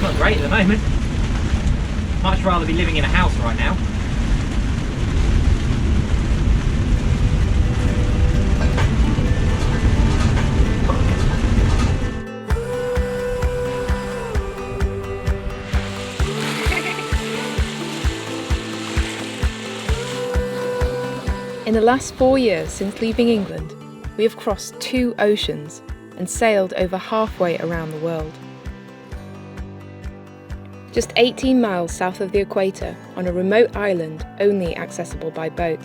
not great at the moment. Much rather be living in a house right now. In the last 4 years since leaving England, we have crossed 2 oceans and sailed over halfway around the world. Just 18 miles south of the equator, on a remote island only accessible by boat,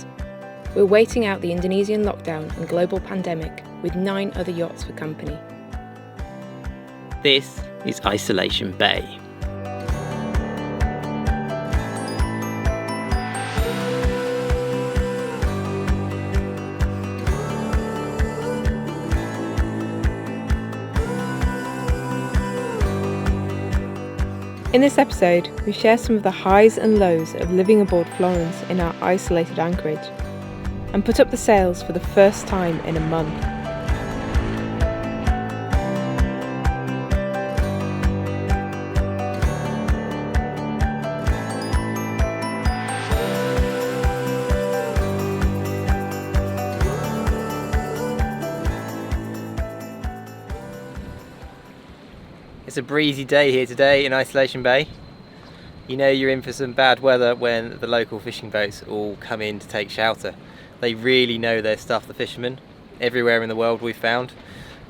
we're waiting out the Indonesian lockdown and global pandemic with 9 other yachts for company. This is Isolation Bay. In this episode, we share some of the highs and lows of living aboard Florence in our isolated anchorage, and put up the sails for the first time in a month. It's a breezy day here today in Isolation Bay. You know you're in for some bad weather when the local fishing boats all come in to take shelter. They really know their stuff, the fishermen. Everywhere in the world we've found.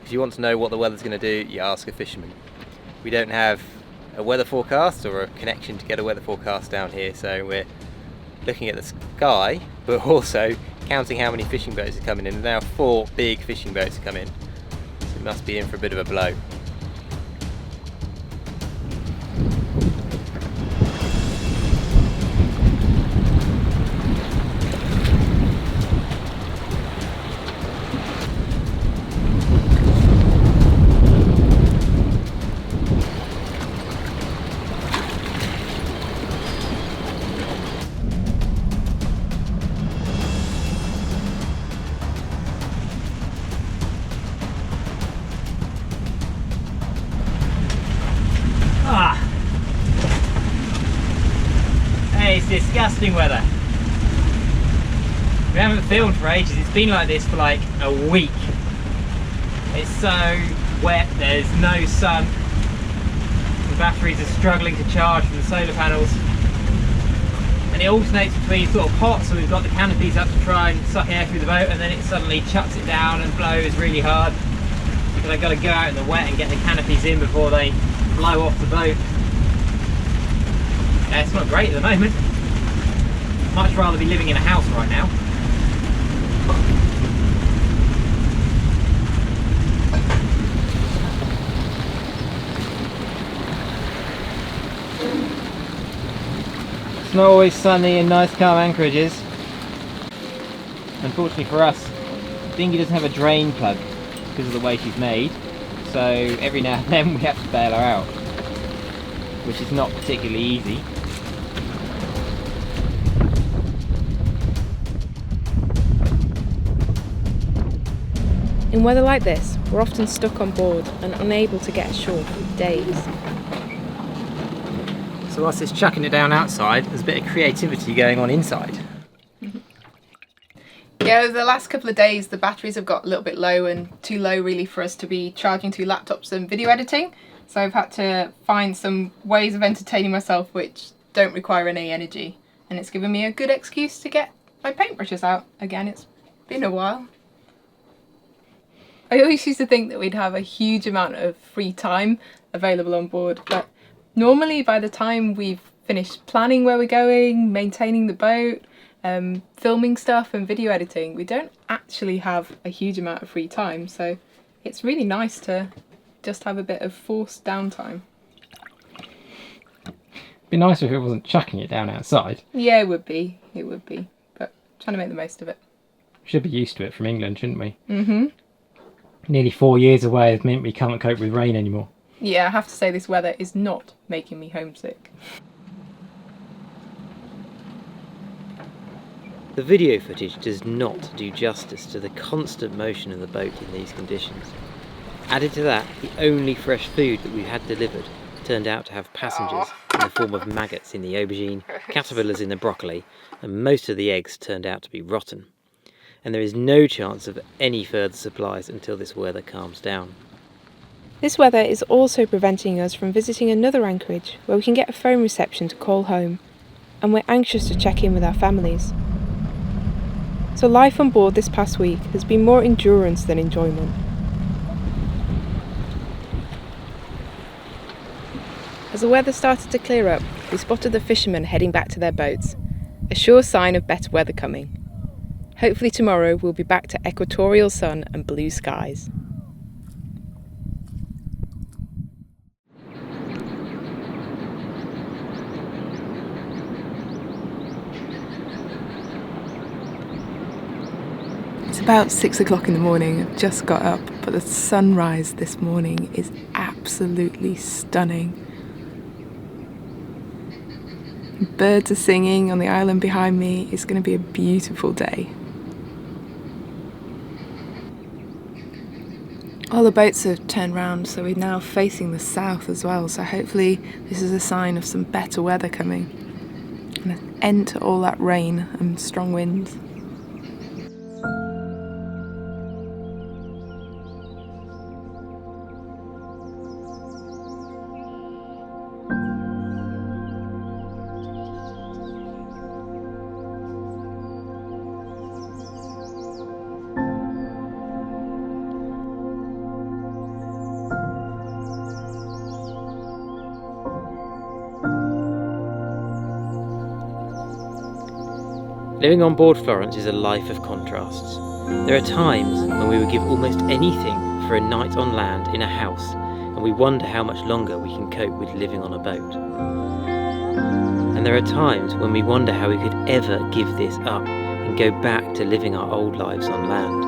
If you want to know what the weather's going to do, you ask a fisherman. We don't have a weather forecast or a connection to get a weather forecast down here, so we're looking at the sky, but also counting how many fishing boats are coming in. And now 4 big fishing boats are coming, so it must be in for a bit of a blow. It's disgusting weather. We haven't filmed for ages. It's been like this for like a week. It's so wet, there's no sun. The batteries are struggling to charge from the solar panels. And it alternates between sort of hot, so we've got the canopies up to try and suck air through the boat, and then it suddenly chucks it down and blows really hard. Because I've got to go out in the wet and get the canopies in before they blow off the boat. Yeah, it's not great at the moment. Much rather be living in a house right now. It's not always sunny in nice calm anchorages. Unfortunately for us, the dinghy doesn't have a drain plug because of the way she's made, so every now and then we have to bail her out, which is not particularly easy. In weather like this, we're often stuck on board and unable to get ashore for days. So whilst it's chucking it down outside, there's a bit of creativity going on inside. Yeah, the last couple of days the batteries have got a little bit low, and too low really for us to be charging 2 laptops and video editing. So I've had to find some ways of entertaining myself which don't require any energy. And it's given me a good excuse to get my paintbrushes out again. It's been a while. I always used to think that we'd have a huge amount of free time available on board, but normally by the time we've finished planning where we're going, maintaining the boat, filming stuff and video editing, we don't actually have a huge amount of free time, so it's really nice to just have a bit of forced downtime. It'd be nicer if it wasn't chucking it down outside. Yeah, it would be, but trying to make the most of it. We should be used to it from England, shouldn't we? Mm-hmm. Nearly 4 years away has meant we can't cope with rain anymore. Yeah, I have to say this weather is not making me homesick. The video footage does not do justice to the constant motion of the boat in these conditions. Added to that, the only fresh food that we've had delivered turned out to have passengers in the form of maggots in the aubergine, caterpillars in the broccoli, and most of the eggs turned out to be rotten. And there is no chance of any further supplies until this weather calms down. This weather is also preventing us from visiting another anchorage where we can get a phone reception to call home, and we're anxious to check in with our families. So life on board this past week has been more endurance than enjoyment. As the weather started to clear up, we spotted the fishermen heading back to their boats, a sure sign of better weather coming. Hopefully tomorrow we'll be back to equatorial sun and blue skies. It's about 6 o'clock in the morning. I've just got up, but the sunrise this morning is absolutely stunning. Birds are singing on the island behind me. It's going to be a beautiful day. All the boats have turned round, so we're now facing the south as well. So hopefully this is a sign of some better weather coming. And an end to all that rain and strong winds. Living on board Florence is a life of contrasts. There are times when we would give almost anything for a night on land in a house, and we wonder how much longer we can cope with living on a boat. And there are times when we wonder how we could ever give this up and go back to living our old lives on land.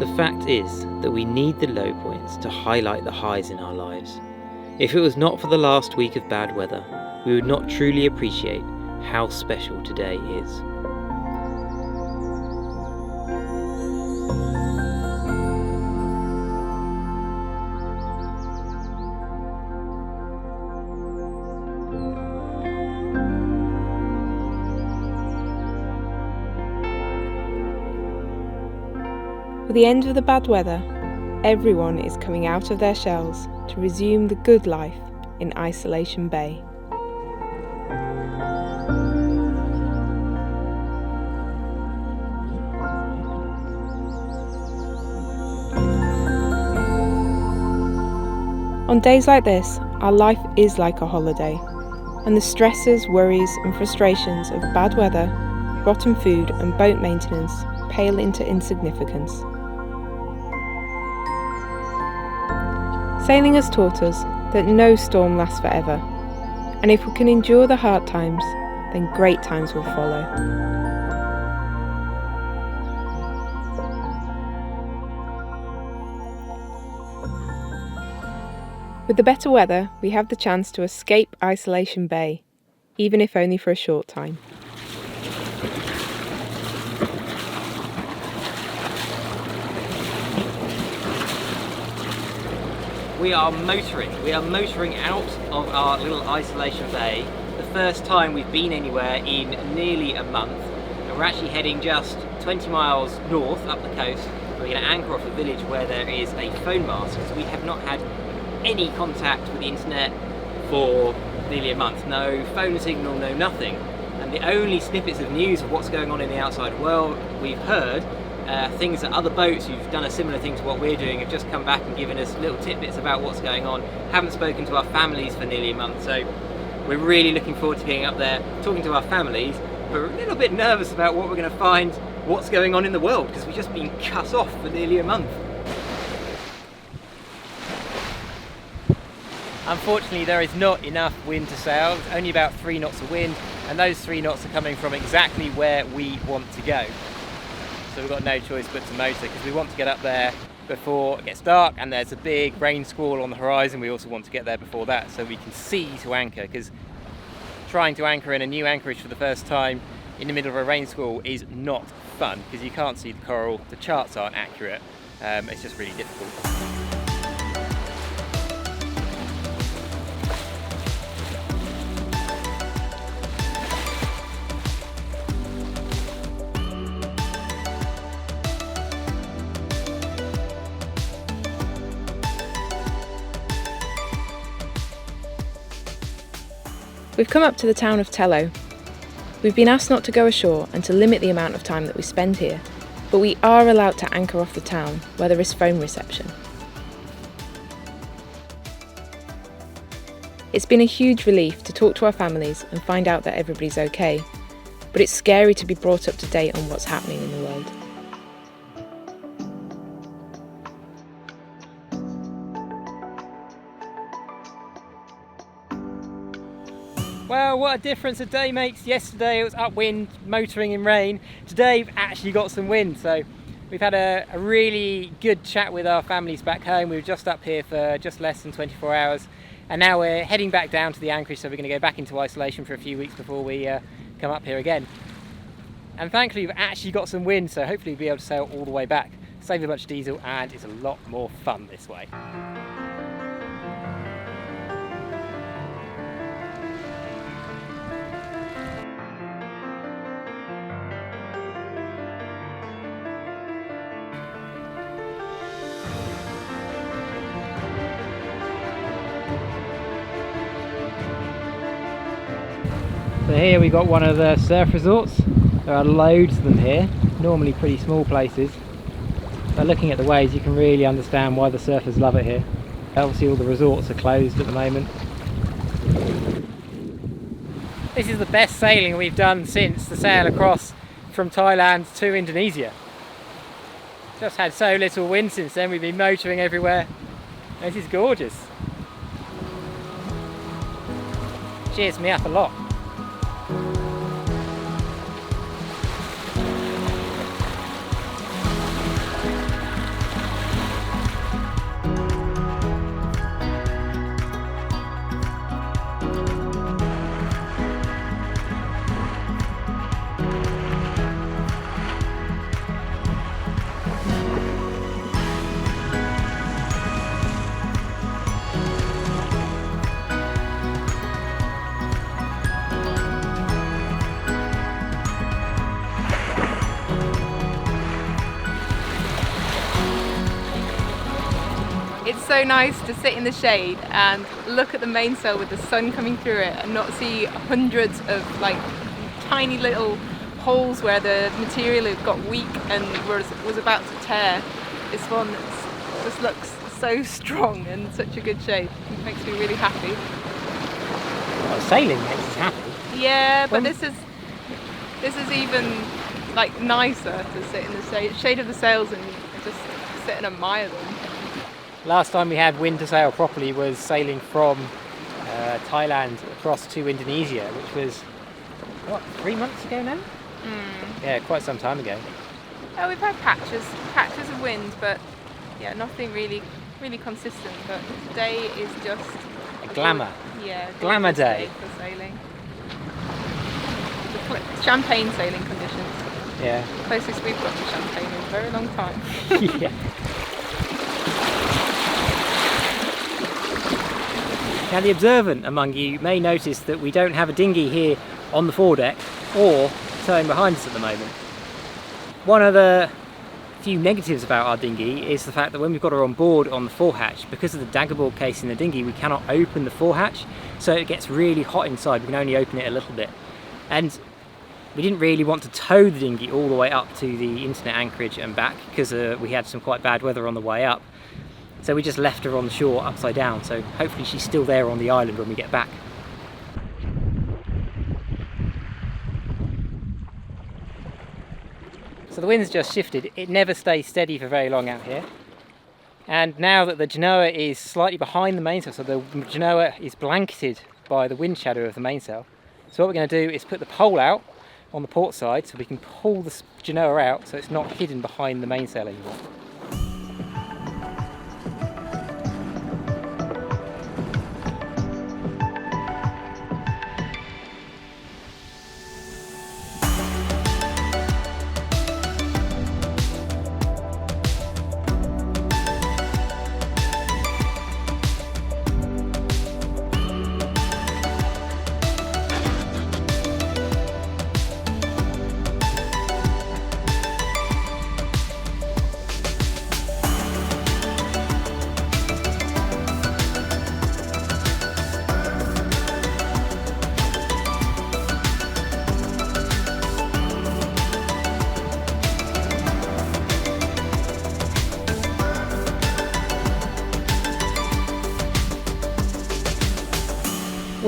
The fact is that we need the low points to highlight the highs in our lives. If it was not for the last week of bad weather, we would not truly appreciate how special today is. With the end of the bad weather, everyone is coming out of their shells to resume the good life in Isolation Bay. On days like this, our life is like a holiday, and the stresses, worries and frustrations of bad weather, rotten food and boat maintenance pale into insignificance. Sailing has taught us that no storm lasts forever, and if we can endure the hard times, then great times will follow. With the better weather, we have the chance to escape Isolation Bay, even if only for a short time. We are motoring out of our little Isolation Bay. The first time we've been anywhere in nearly a month. And we're actually heading just 20 miles north up the coast. We're going to anchor off a village where there is a phone mast, because we have not had any contact with the internet for nearly a month. No phone signal, no nothing. And the only snippets of news of what's going on in the outside world we've heard, things that other boats who've done a similar thing to what we're doing have just come back and given us little tidbits about what's going on. Haven't spoken to our families for nearly a month, so we're really looking forward to getting up there, talking to our families. We're a little bit nervous about what we're going to find, what's going on in the world, because we've just been cut off for nearly a month. Unfortunately, there is not enough wind to sail. There's only about 3 knots of wind, and those 3 knots are coming from exactly where we want to go. So we've got no choice but to motor, because we want to get up there before it gets dark, and there's a big rain squall on the horizon. We also want to get there before that so we can see to anchor, because trying to anchor in a new anchorage for the first time in the middle of a rain squall is not fun, because you can't see the coral, the charts aren't accurate, it's just really difficult. We've come up to the town of Telo. We've been asked not to go ashore and to limit the amount of time that we spend here, but we are allowed to anchor off the town where there is phone reception. It's been a huge relief to talk to our families and find out that everybody's okay, but it's scary to be brought up to date on what's happening in the world. Well, what a difference a day makes. Yesterday it was upwind, motoring in rain. Today we've actually got some wind, so we've had a really good chat with our families back home. We were just up here for just less than 24 hours, and now we're heading back down to the anchorage, so we're going to go back into isolation for a few weeks before we come up here again. And thankfully we've actually got some wind, so hopefully we'll be able to sail all the way back, save a bunch of diesel, and it's a lot more fun this way. So here we've got one of the surf resorts. There are loads of them here, normally pretty small places. But looking at the waves you can really understand why the surfers love it here. Obviously all the resorts are closed at the moment. This is the best sailing we've done since the sail across from Thailand to Indonesia. Just had so little wind since then, we've been motoring everywhere. This is gorgeous. Cheers me up a lot. It's so nice to sit in the shade and look at the mainsail with the sun coming through it and not see hundreds of like tiny little holes where the material had got weak and was about to tear. This one just looks so strong and such a good shape. It makes me really happy. Well, sailing makes us happy. Yeah, but this is even like nicer to sit in the shade of the sails and just sit and admire them. Last time we had wind to sail properly was sailing from Thailand across to Indonesia, which was, what, 3 months ago now? Yeah, quite some time ago. Oh, we've had patches of wind, but yeah, nothing really consistent. But today is just A glamour. Glamour day for sailing. Champagne sailing conditions. Yeah. Closest we've got to champagne in a very long time. Yeah. Now the observant among you may notice that we don't have a dinghy here on the foredeck or towing behind us at the moment. One of the few negatives about our dinghy is the fact that when we've got her on board on the forehatch, because of the daggerboard case in the dinghy, we cannot open the forehatch, so it gets really hot inside. We can only open it a little bit. And we didn't really want to tow the dinghy all the way up to the internet anchorage and back because we had some quite bad weather on the way up. So we just left her on the shore upside down, so hopefully she's still there on the island when we get back. So the wind's just shifted. It never stays steady for very long out here. And now that the genoa is slightly behind the mainsail, so the genoa is blanketed by the wind shadow of the mainsail. So what we're going to do is put the pole out on the port side so we can pull the genoa out so it's not hidden behind the mainsail anymore.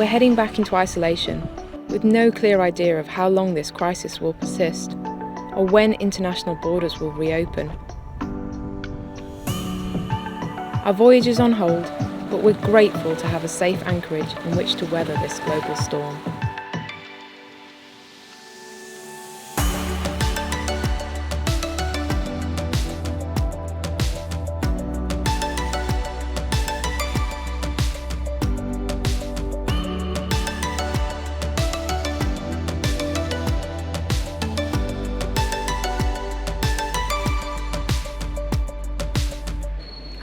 We're heading back into isolation, with no clear idea of how long this crisis will persist, or when international borders will reopen. Our voyage is on hold, but we're grateful to have a safe anchorage in which to weather this global storm.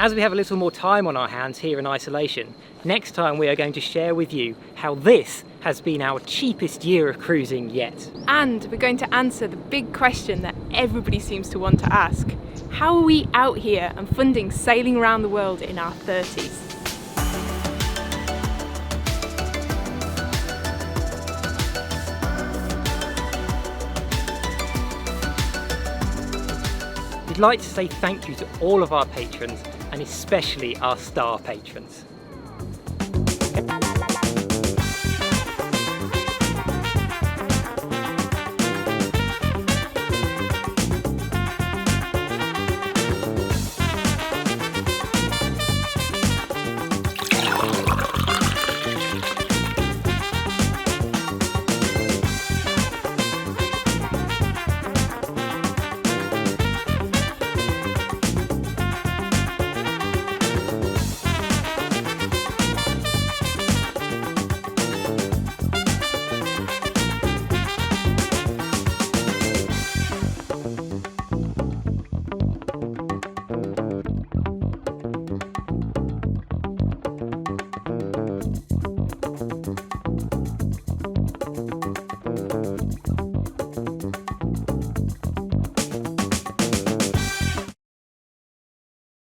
As we have a little more time on our hands here in isolation, next time we are going to share with you how this has been our cheapest year of cruising yet. And we're going to answer the big question that everybody seems to want to ask. How are we out here and funding sailing around the world in our 30s? We'd like to say thank you to all of our patrons and especially our star patrons.